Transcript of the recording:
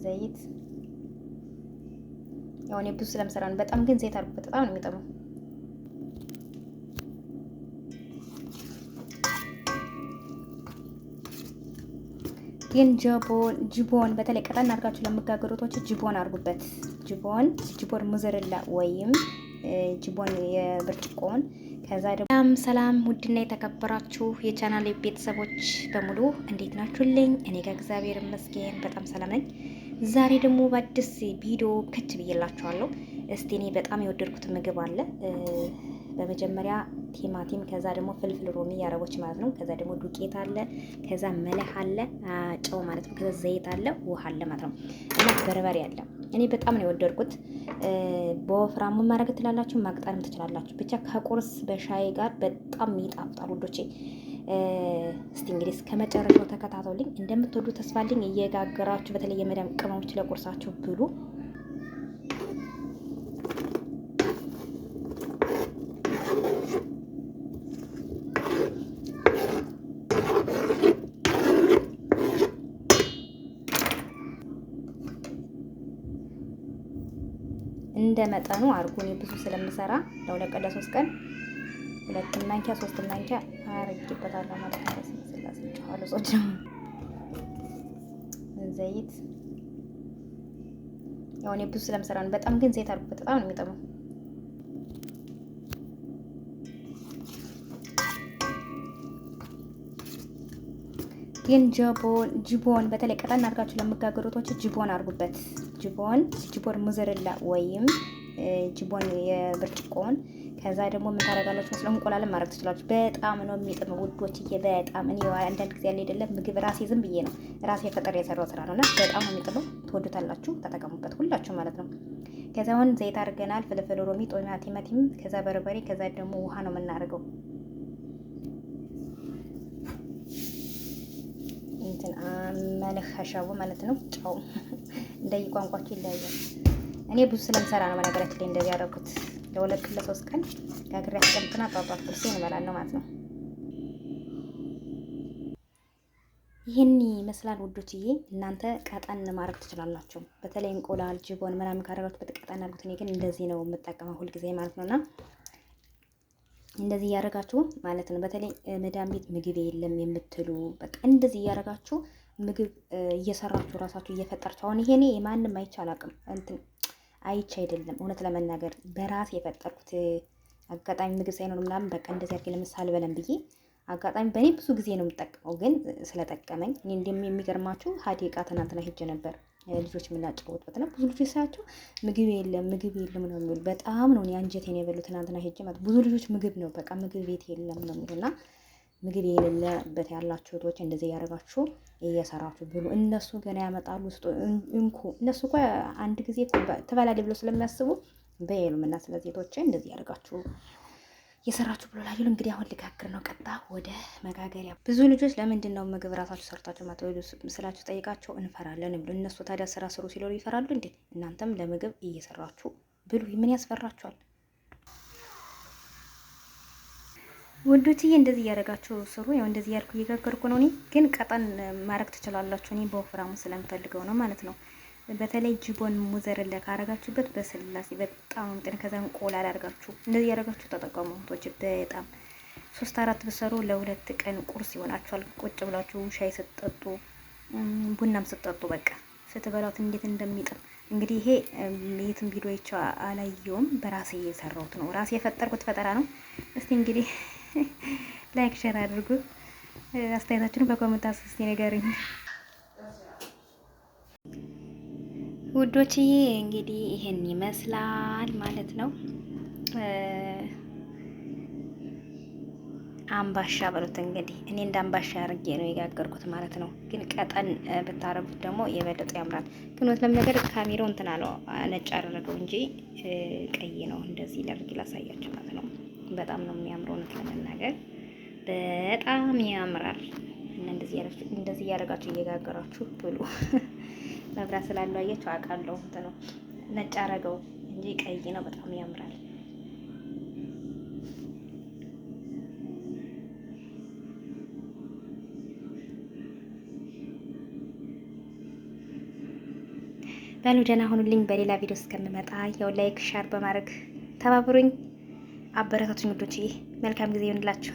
ዘይት ያው እኔ ብዙ ስለምሰራ ነው። በጣም ግን ዘይት አድርጉበት፣ በጣም ነው የሚጠመው። ግን ጅቦን በተለይ ቀጠን አድርጋችሁ ለምጋገሩቶች ጅቦን አድርጉበት። ጅቦን ሙዘረላ ወይም ጅቦን የብርጭቆን። ከዛ ደግሞ ሰላም ውድና የተከበራችሁ የቻናል ቤተሰቦች በሙሉ እንዴት ናችሁልኝ? እኔ ጋር እግዚአብሔር ይመስገን በጣም ሰላም ነኝ። ዛሬ ደግሞ በአዲስ ቪዲዮ ከች ብዬላችኋለሁ። እስቲ እኔ በጣም የወደድኩት ምግብ አለ። በመጀመሪያ ቲማቲም፣ ከዛ ደግሞ ፍልፍል ሮሚ ያረቦች ማለት ነው። ከዛ ደግሞ ዱቄት አለ፣ ከዛ መለህ አለ፣ ጨው ማለት ነው። ከዛ ዘይት አለ፣ ውሃ አለ ማለት ነው። እና በርበሬ አለ። እኔ በጣም ነው የወደድኩት። በወፍራሙ ማድረግ ትችላላችሁ፣ ማቅጠንም ትችላላችሁ። ብቻ ከቁርስ በሻይ ጋር በጣም ይጣፍጣል ውዶቼ። እስቲ እንግዲህ እስከ መጨረሻው ተከታተሉልኝ። እንደምትወዱ ተስፋ አለኝ። እየጋገራችሁ በተለይ የመዳም ቅመሞች ለቁርሳችሁ ብሉ። እንደ መጠኑ አርጉ። እኔ ብዙ ስለምሰራ ለሁለት ቀን ለሶስት ቀን 2 ማንኪያ 3 ማንኪያ አረግበታለሁ ማለት ነው። ስለዚህ ጾች ዘይት ያው እኔ ብዙ ስለምሰራ ነው። በጣም ግን ዘይት አርጉበት፣ በጣም ነው የሚጠመው። ግን ጅቦን በተለይ ቀጠን አድርጋችሁ ለምጋገሩቶች ጅቦን አርጉበት። ጅቦን ሙዘረላ ወይም ጅቦን የብርጭቆን። ከዛ ደግሞ ምን ታደርጋላችሁ መስለው እንቁላልን ማድረግ ትችላላችሁ። በጣም ነው የሚጥመው ውዶችዬ፣ በጣም እኔ አንዳንድ ጊዜ ያለ አይደለም ምግብ ራሴ ዝም ብዬ ነው ራሴ ፈጠር የሰራው ስራ ነውና በጣም ነው የሚጥመው። ትወዱታላችሁ፣ ተጠቀሙበት ሁላችሁ ማለት ነው። ከዛ አሁን ዘይት አድርገናል፣ ፍልፍል ሮሚ፣ ቲማቲም፣ ከዛ በርበሬ፣ ከዛ ደግሞ ውሃ ነው የምናደርገው። እንትን መለኸሻው ማለት ነው። ጨው እንደይ ቋንቋችሁ ይለያያል። እኔ ብዙ ስለምሰራ ነው በነገራችን ላይ እንደዚህ ያደረኩት። ለሁለት ቀን ለሶስት ቀን ጋግሬ አስቀምጥና ጧጧት ቁርሴን እበላለሁ ማለት ነው። ይህን ይመስላል ውዶችዬ። እናንተ ቀጠን ማድረግ ትችላላችሁ። በተለይ እንቁላል ጅቦን ምናምን ካደረጋችሁ በቀጠን አድርጉት። እኔ ግን እንደዚህ ነው የምጠቀመው ሁልጊዜ ማለት ነውና እንደዚህ እያደረጋችሁ ማለት ነው። በተለይ መዳም ቤት ምግብ የለም የምትሉ በቃ እንደዚህ እያደረጋችሁ ምግብ እየሰራችሁ ራሳችሁ እየፈጠራችሁ። አሁን ይሄኔ የማንም አይቼ አላውቅም፣ እንትን አይቼ አይደለም እውነት ለመናገር በራሴ የፈጠርኩት አጋጣሚ ምግብ ሳይኖር ምናምን በቃ እንደዚህ አድርጌ ለምሳሌ በለን ብዬ አጋጣሚ በእኔ ብዙ ጊዜ ነው የምጠቀመው፣ ግን ስለጠቀመኝ እኔ እንደሚገርማችሁ ሀዲቃ ትናንትና ሄጄ ነበር። ልጆች የምናጫወትበት ነው። ብዙ ልጆች ሳያቸው ምግብ የለም ነው የሚሉ። በጣም ነው እኔ አንጀቴን የበሉት። ትናንትና ሄጄ ማለት ብዙ ልጆች ምግብ ነው በቃ ምግብ ቤት የለም ነው የሚሉና ምግብ የሌለበት ያላችሁ እህቶች እንደዚህ ያደርጋችሁ እየሰራችሁ ብሉ። እነሱ ገና ያመጣሉ እንኩ። እነሱ እኮ አንድ ጊዜ ትበላለች ብለው ስለሚያስቡ በየሉም እና ስለዚህ እህቶች እንደዚህ ያደርጋችሁ የሰራችሁ ብሎ ላዩ። እንግዲህ አሁን ልጋግር ነው። ቀጣ ወደ መጋገሪያ። ብዙ ልጆች ለምንድን ነው ምግብ ራሳችሁ ሰርታችሁ ማትወዱ ስላችሁ ጠይቃቸው እንፈራለን ብሎ እነሱ ታዲያ ስራ ስሩ ሲሉ ይፈራሉ እንዴ? እናንተም ለምግብ እየሰራችሁ ብሉ። ምን ያስፈራችኋል? ውዶችዬ እንደዚህ እያደረጋችሁ ስሩ። ያው እንደዚህ ያልኩ እየጋገርኩ ነው። እኔ ግን ቀጠን ማድረግ ትችላላችሁ። እኔ በወፍራሙ ስለምፈልገው ነው ማለት ነው። በተለይ ጅቦን ሙዘረላ ካረጋችሁበት በስላሴ በጣም እንትን ከዛ እንቁላል አድርጋችሁ እንደዚህ ያደርጋችሁ ተጠቀሙ እህቶች። በጣም 3-4 ብሰሩ ለሁለት ቀን ቁርስ ይሆናችኋል። ቁጭ ብላችሁ ሻይ ስትጠጡ ቡናም ስትጠጡ በቃ ስትበሏት እንዴት እንደሚጥም እንግዲህ ይሄ የትም ቪዲዮ አይቼ አላየሁም። በራሴ የሰራሁት ነው። ራሴ የፈጠርኩት ፈጠራ ነው። እስቲ እንግዲህ ላይክ ሼር አድርጉ። አስተያየታችሁን በኮሜንት አስስቲ ንገሩኝ። ውዶችዬ እንግዲህ ይሄን ይመስላል ማለት ነው። አምባሻ በሉት እንግዲህ እኔ እንደ አምባሻ አድርጌ ነው የጋገርኩት ማለት ነው። ግን ቀጠን ብታረጉት ደግሞ የበለጠ ያምራል። ግን ወት ለምነገር ካሜራው እንትን አለው ነጭ አደረገው እንጂ ቀይ ነው። እንደዚህ ላድርግ ላሳያችሁ ማለት ነው። በጣም ነው የሚያምረው እውነት ለመናገር በጣም ያምራል። እና እንደዚህ ያደርጋችሁ እየጋገራችሁ ብሉ። መብራት ስላለው አያችሁ አውቃለሁ እንትን ነው ነጭ አረገው እንጂ ቀይ ነው። በጣም ያምራል። በሉ ደህና ሁኑልኝ። በሌላ ቪዲዮ እስከምመጣ ያው ላይክ ሻር በማድረግ ተባብሩኝ፣ አበረታቱኝ ውዶችዬ። መልካም ጊዜ ይሁንላችሁ።